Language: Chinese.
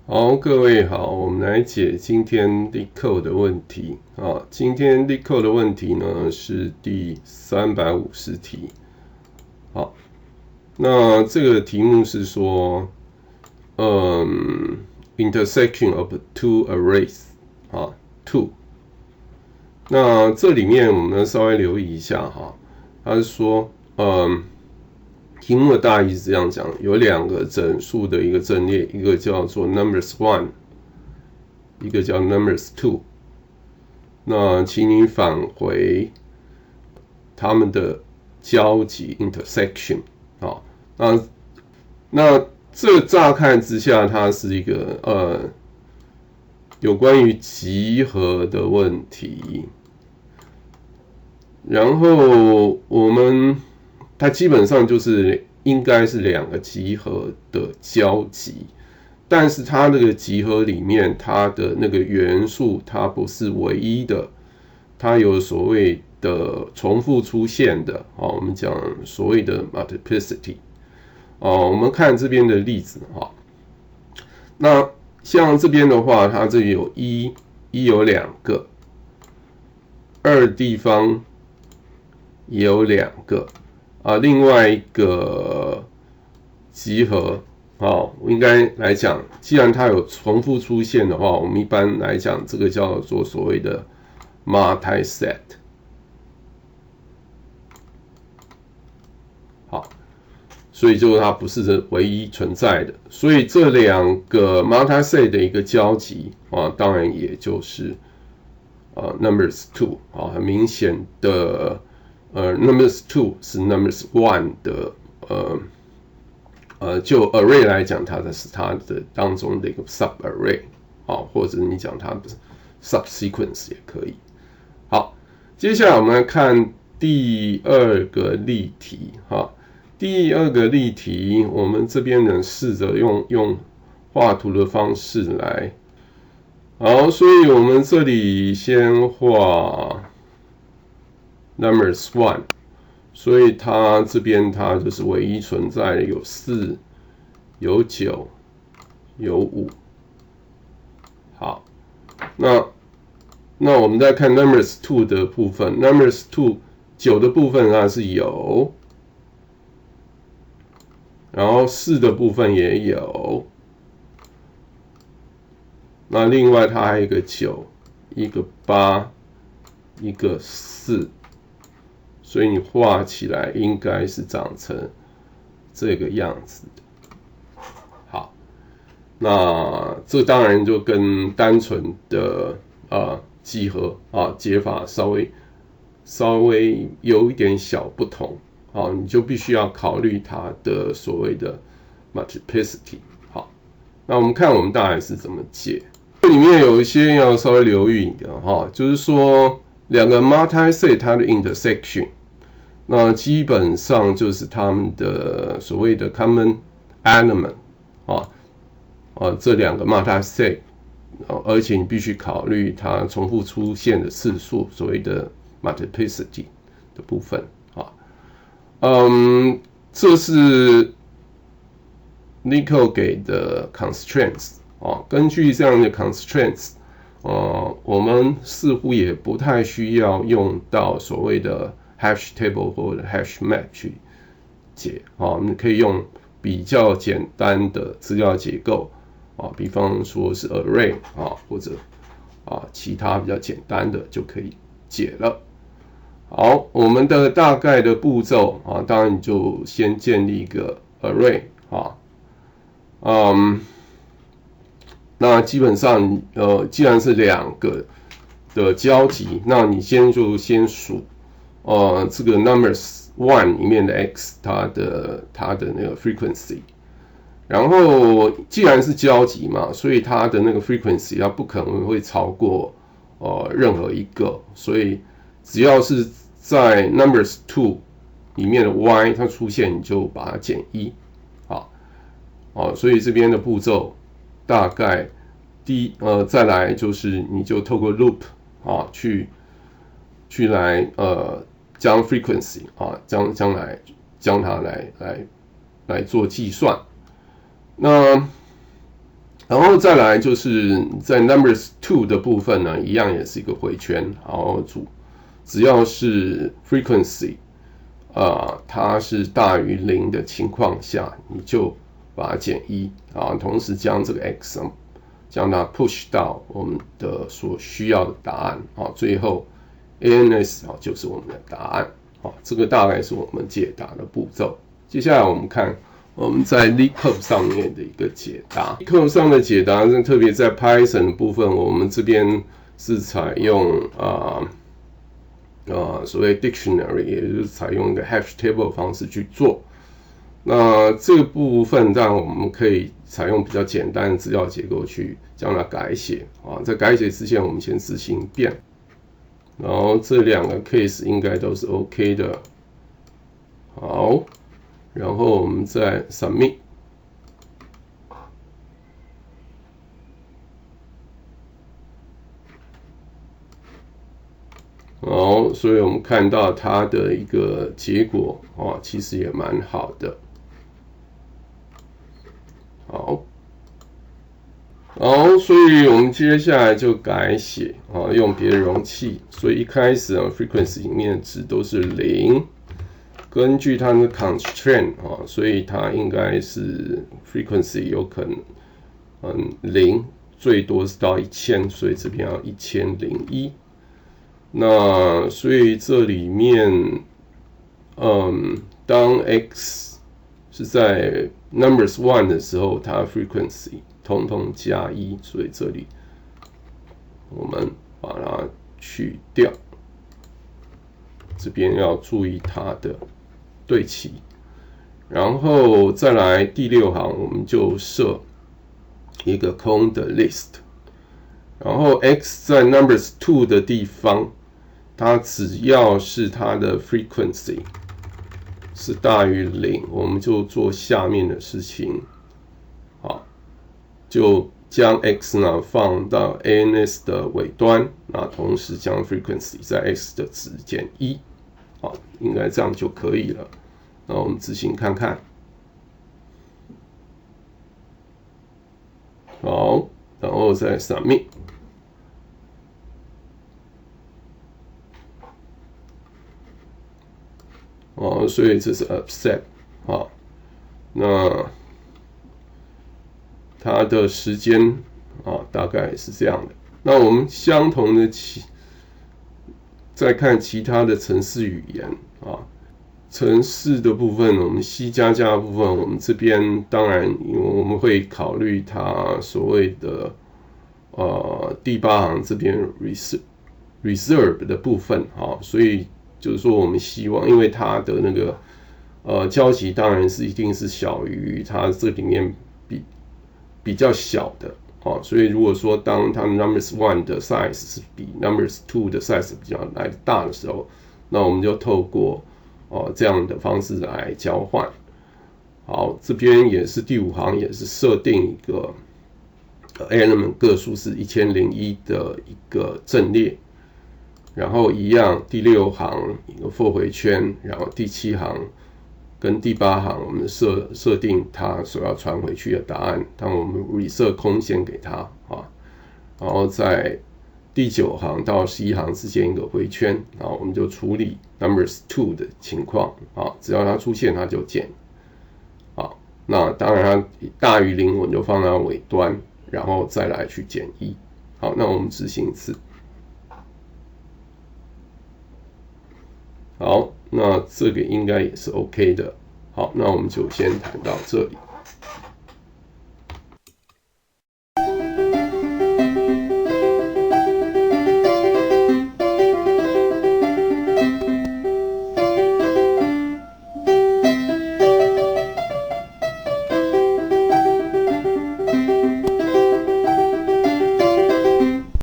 好，各位好，我们来解今天 LeetCode 的问题啊。今天 LeetCode 的问题呢是第350题。好，那这个题目是说，intersection of two arrays 啊 two。那这里面我们稍微留意一下哈，它是说题目的大意是这样讲，有两个整数的一个阵列，一个叫做 numbers one， 一个叫 numbers two。那请你返回它们的交集 intersection。好，那这乍看之下，它是一个有关于集合的问题。然后它基本上就是应该是两个集合的交集，但是它那个集合里面，它的那个元素它不是唯一的，它有所谓的重复出现的。我们讲所谓的 multiplicity。我们看这边的例子哈。那像这边的话，它这里有一有两个，二地方也有两个另外一个集合应该来讲，既然它有重复出现的话，我们一般来讲这个叫做所谓的 multi-set。好，所以就它不是唯一存在的，所以这两个 multi-set 的一个交集当然也就是numbers two 很明显的numbers two 是 numbers one 的就 array 来讲，它是它的当中的一个 sub array 或者你讲它的 subsequence 也可以。好，接下来我们来看第二个例题第二个例题，我们这边呢试着用画图的方式来。好，所以我们这里先画 numbers one， 所以它这边它就是唯一存在的有4、有9、有5。好，那我们再看 numbers two 的部分 ，numbers two 9的部分它是有，然后4的部分也有。那另外它还有一个9，一个8，一个4，所以你画起来应该是长成这个样子的。好，那这当然就跟单纯的集合解法稍微有一点小不同你就必须要考虑它的所谓的 multiplicity。好，那我们看我们大概是怎么解。这里面有一些要稍微留意的就是说两个 multi-set 它的 intersection， 那基本上就是它们的所谓的 common element 这两个 multi-set， 而且你必须考虑它重复出现的次数，所谓的 multiplicity 的部分这是 LeetCode 给的 constraints。根据这样的 constraints， 我们似乎也不太需要用到所谓的 hash table 或者 hash map 去解我们可以用比较简单的资料结构比方说是 array 或者其他比较简单的就可以解了。好，我们的大概的步骤当然你就先建立一个 array 那基本上既然是两个的交集，那你先数这个 numbers one 里面的 x 它的那个 frequency， 然后既然是交集嘛，所以它的那个 frequency 它不可能会超过任何一个，所以只要是在 numbers two 里面的 y 它出现，你就把它减1。所以这边的步骤大概再来就是你就透过 loop 去来将 frequency 将它来做计算。那然后再来就是在 numbers 2的部分呢，一样也是一个回圈，然后只要是 frequency 它是大于0的情况下，你就把它减1啊，同时将这个 x 将它 push 到我们的所需要的答案啊，最后 ANS 就是我们的答案啊，这个大概是我们解答的步骤。接下来我们看我们在 LeetCode 上面的一个解答。LeetCode 上的解答，特别在 Python 的部分，我们这边是采用所谓 dictionary， 也就是采用一个 hash table 的方式去做。那这个部分当然我们可以采用比较简单的资料结构去将它改写啊。在改写之前，我们先执行一遍，然后这2个 case 应该都是 OK 的。好。然后我们再 submit， 好，所以我们看到它的一个结果其实也蛮好的。好，所以我们接下来就改写用别的容器，所以一开始frequency 里面的值都是0。根据它的 constraint 所以它应该是 frequency 有可能0，最多是到1000，所以这边要1001。那所以这里面当 x 是在 numbers 1的时候，它 frequency 通通加1，所以这里我们把它去掉，这边要注意它的对齐，然后再来第6行，我们就设一个空的 list， 然后 x 在 numbers 2的地方，它只要是它的 frequency 是大于0，我们就做下面的事情，好，就将 x 呢放到 ANS 的尾端，那同时将 frequency 在 x 的值减1，好，应该这样就可以了。那我们执行看看。好，然后再 submit。所以这是 upset 那它的时间大概是这样的。那我们相同的再看其他的程式语言程式的部分，我们 C++ 的部分，我们这边当然因为我们会考虑它所谓的第8行这边 reserve 的部分所以就是说我们希望，因为它的那个交集当然是一定是小于它这里面比较小的所以如果说当它 numbers 1的 size 是比 numbers 2的 size 比较来大的时候，那我们就透过这样的方式来交换。好，这边也是第5行，也是设定一个element 个数是1001的一个阵列，然后一样第6行一个 for 回圈，然后第7行跟第8行我们设定它所要传回去的答案，当我们 reset 空间给它然后在第9行到11行之间一个回圈，然后我们就处理 numbers 2的情况只要它出现它就减那当然它大于0我们就放到尾端，然后再来去减1。好，那我们执行一次。好，那这个应该也是 OK 的。好，那我们就先谈到这里。